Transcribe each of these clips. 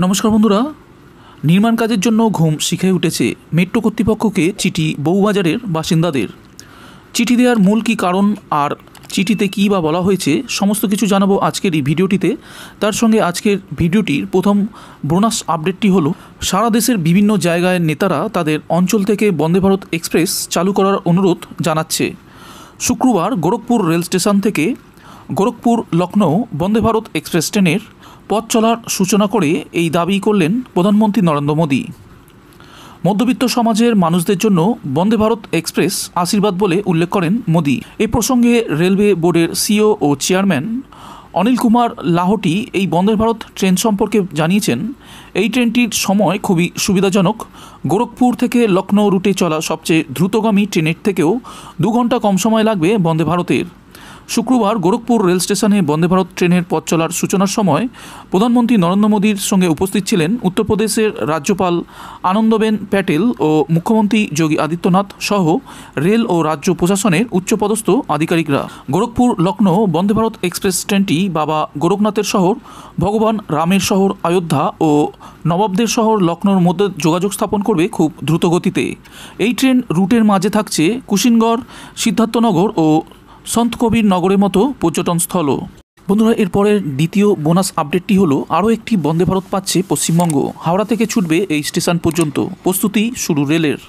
নমস্কার বন্ধুরা, নির্মাণ কাজের জন্য ঘুম শিখে উঠেছে মেট্রো কর্তৃপক্ষকে চিঠি বউবাজারের বাসিন্দাদের। চিঠি দেওয়ার মূল কী কারণ আর চিঠিতে কী বা বলা হয়েছে সমস্ত কিছু জানাবো আজকের এই ভিডিওটিতে। তার সঙ্গে আজকের ভিডিওটির প্রথম বোনাস আপডেটটি হলো, সারা দেশের বিভিন্ন জায়গায় নেতারা তাদের অঞ্চল থেকে বন্দে ভারত এক্সপ্রেস চালু করার অনুরোধ জানাচ্ছে। শুক্রবার গোরখপুর রেল স্টেশন থেকে গোরখপুর লখনৌ বন্দে ভারত এক্সপ্রেস ট্রেনের পথ চলার সূচনা করে এই দাবি করলেন প্রধানমন্ত্রী নরেন্দ্র মোদী। মধ্যবিত্ত সমাজের মানুষদের জন্য বন্দে ভারত এক্সপ্রেস আশীর্বাদ বলে উল্লেখ করেন মোদী। এ প্রসঙ্গে রেলওয়ে বোর্ডের সিইও ও চেয়ারম্যান অনিল কুমার লাহোটি এই বন্দে ভারত ট্রেন সম্পর্কে জানিয়েছেন, এই ট্রেনটির সময় খুবই সুবিধাজনক। গোরখপুর থেকে লখনৌ রুটে চলা সবচেয়ে দ্রুতগামী ট্রেনের থেকেও 2 ঘন্টা কম সময় লাগবে বন্দে ভারতের। শুক্রবার গোরখপুর রেল স্টেশনে বন্দে ভারত ট্রেনের পথ চলার সূচনার সময় প্রধানমন্ত্রী নরেন্দ্র মোদীর সঙ্গে উপস্থিত ছিলেন উত্তরপ্রদেশের রাজ্যপাল আনন্দবেন প্যাটেল ও মুখ্যমন্ত্রী যোগী আদিত্যনাথ সহ রেল ও রাজ্য প্রশাসনের উচ্চপদস্থ আধিকারিকরা। গোরখপুর লখনৌ বন্দে ভারত এক্সপ্রেস ট্রেনটি বাবা গোরখনাথের শহর, ভগবান রামের শহর অযোধ্যা ও নবাবদের শহর লখনৌর মধ্যে যোগাযোগ স্থাপন করবে খুব দ্রুত গতিতে। এই ট্রেন রুটের মাঝে থাকছে কুশিনগড়, সিদ্ধার্থনগর ও সন্ত কবির নগরের মতো পর্যটনস্থলও। বন্ধুরা, এরপরের দ্বিতীয় বোনাস আপডেটটি হলো, আরও একটি বন্দে ভারত পাচ্ছে পশ্চিমবঙ্গ। হাওড়া থেকে ছুটবে এই স্টেশন পর্যন্ত, প্রস্তুতি শুরু রেলের।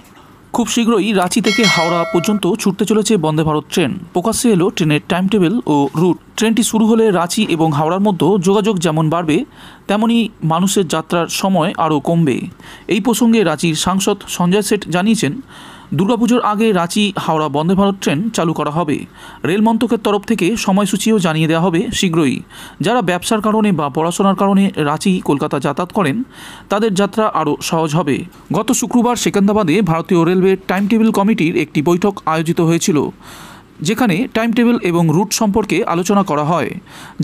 খুব শীঘ্রই রাঁচি থেকে হাওড়া পর্যন্ত ছুটতে চলেছে বন্দে ভারত ট্রেন। প্রকাশ্যে এলো ট্রেনের টাইম টেবিল ও রুট। ট্রেনটি শুরু হলে রাঁচি এবং হাওড়ার মধ্যে যোগাযোগ যেমন বাড়বে, তেমনি মানুষের যাত্রার সময় আরও কমবে। এই প্রসঙ্গে রাঁচির সাংসদ সঞ্জয় সেঠ জানিয়েছেন, দুর্গাপুজোর আগে রাঁচি হাওড়া বন্দে ভারত ট্রেন চালু করা হবে। রেল মন্ত্রকের তরফ থেকে সময়সূচিও জানিয়ে দেওয়া হবে শীঘ্রই। যারা ব্যবসার কারণে বা পড়াশোনার কারণে রাঁচি কলকাতা যাতায়াত করেন, তাদের যাত্রা আরও সহজ হবে। গত শুক্রবার সেকেন্দ্রাবাদে ভারতীয় রেলওয়ে টাইম টেবিল কমিটির একটি বৈঠক আয়োজিত হয়েছিল, যেখানে টাইম টেবিল এবং রুট সম্পর্কে আলোচনা করা হয়।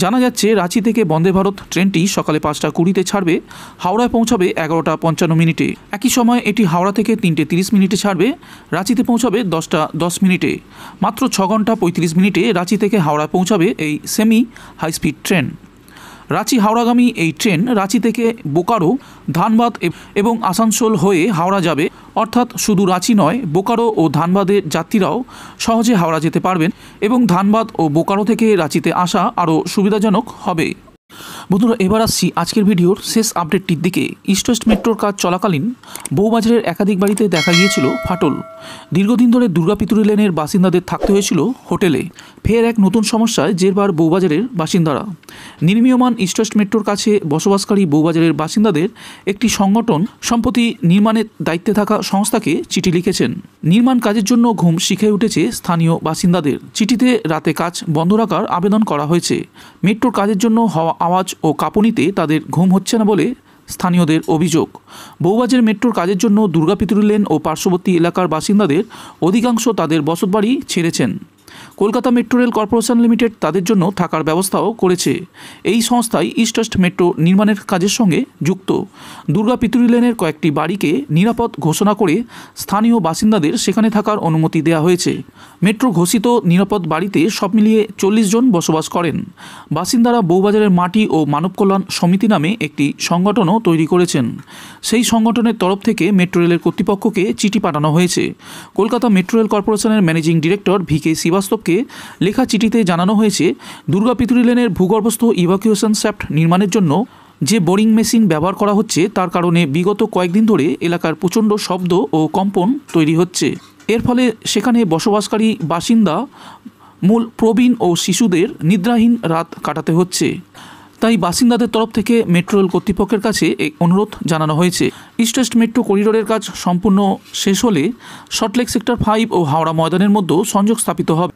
জানা যাচ্ছে, রাঁচি থেকে বন্দে ভারত ট্রেনটি সকালে 5টা 20-তে ছাড়বে, হাওড়ায় পৌঁছাবে 11টা 55 মিনিটে। একই সময় এটি হাওড়া থেকে 3টে 30 মিনিটে ছাড়বে, রাঁচিতে পৌঁছাবে 10টা 10 মিনিটে। মাত্র 6 ঘন্টা 35 মিনিটে রাঁচি থেকে হাওড়ায় পৌঁছাবে এই semi high speed train. Ranchi হাওড়াগামী এই ট্রেন রাঁচি থেকে বোকারো, ধানবাদ এবং আসানসোল হয়ে হাওড়া যাবে। অর্থাৎ শুধু রাঁচি নয়, বোকারো ও ধানবাদের যাত্রীরাও সহজে হাওড়া যেতে পারবেন এবং ধানবাদ ও বোকারো থেকে রাঁচিতে আসা আরও সুবিধাজনক হবে। বন্ধুরা, এবার আসছি আজকের ভিডিওর শেষ আপডেটটির দিকে। ইস্ট ওয়েস্ট মেট্রোর কাজ চলাকালীন বউবাজারের একাধিক বাড়িতে দেখা গিয়েছিল ফাটল। দীর্ঘদিন ধরে দুর্গাপিতুরি লেনের বাসিন্দাদের থাকতে হয়েছিল হোটেলে। ফের এক নতুন সমস্যায় জেরবার বউবাজারের বাসিন্দারা। নির্মীয়মান ইস্ট ওয়েস্ট মেট্রোর কাছে বসবাসকারী বউবাজারের বাসিন্দাদের একটি সংগঠন সম্প্রতি নির্মাণের দায়িত্বে থাকা সংস্থাকে চিঠি লিখেছেন। নির্মাণ কাজের জন্য ঘুম শিখে উঠেছে স্থানীয় বাসিন্দাদের। চিঠিতে রাতে কাজ বন্ধ রাখার আবেদন করা হয়েছে। মেট্রোর কাজের জন্য হওয়া আওয়াজ ও কাঁপুনিতে তাদের ঘুম হচ্ছে না বলে স্থানীয়দের অভিযোগ। বউবাজার মেট্রোর কাজের জন্য দুর্গাপিতুরি লেন ও পার্শ্ববর্তী এলাকার বাসিন্দাদের অধিকাংশ তাদের বসতবাড়ি ছেড়েছেন। Kolkata metro rail corporation limited তাদের জন্য থাকার ব্যবস্থাও করেছে। এই সংস্থায় ইস্ট ওয়েস্ট মেট্রো নির্মাণের কাজের সঙ্গে যুক্ত। দুর্গাপিতুরি লেনের কয়েকটি বাড়িকে নিরাপদ ঘোষণা করে স্থানীয় বাসিন্দাদের সেখানে থাকার অনুমতি দেওয়া হয়েছে। মেট্রো ঘোষিত নিরাপদ বাড়িতে সব মিলিয়ে 40 জন বসবাস করেন। বাসিন্দারা বউবাজারের মাটি ও মানব কল্যাণ সমিতি নামে একটি সংগঠনও তৈরি করেছেন। সেই সংগঠনের তরফ থেকে মেট্রো রেলের কর্তৃপক্ষকে চিঠি পাঠানো হয়েছে। কলকাতা মেট্রো রেল কর্পোরেশনের ম্যানেজিং ডিরেক্টর ভিকে শ্রীবাস্তবকে লেখা চিঠিতে জানানো হয়েছে, দুর্গাপিতুরি লেনের ভূগর্ভস্থ ইভাকুয়েশন শ্যাফট নির্মাণের জন্য যে বোরিং মেশিন ব্যবহার করা হচ্ছে, তার কারণে বিগত কয়েকদিন ধরে এলাকার প্রচণ্ড শব্দ ও কম্পন তৈরি হচ্ছে। এর ফলে সেখানে বসবাসকারী বাসিন্দা মূল প্রবীণ ও শিশুদের নিদ্রাহীন রাত কাটাতে হচ্ছে। তাই বাসিন্দাদের তরফ থেকে মেট্রো রেল কর্তৃপক্ষের কাছে এই অনুরোধ জানানো হয়েছে। ইস্ট ওয়েস্ট মেট্রো করিডোরের কাজ সম্পূর্ণ শেষ হলে সল্টলেক সেক্টর 5 ও হাওড়া ময়দানের মধ্যে সংযোগ স্থাপিত হবে।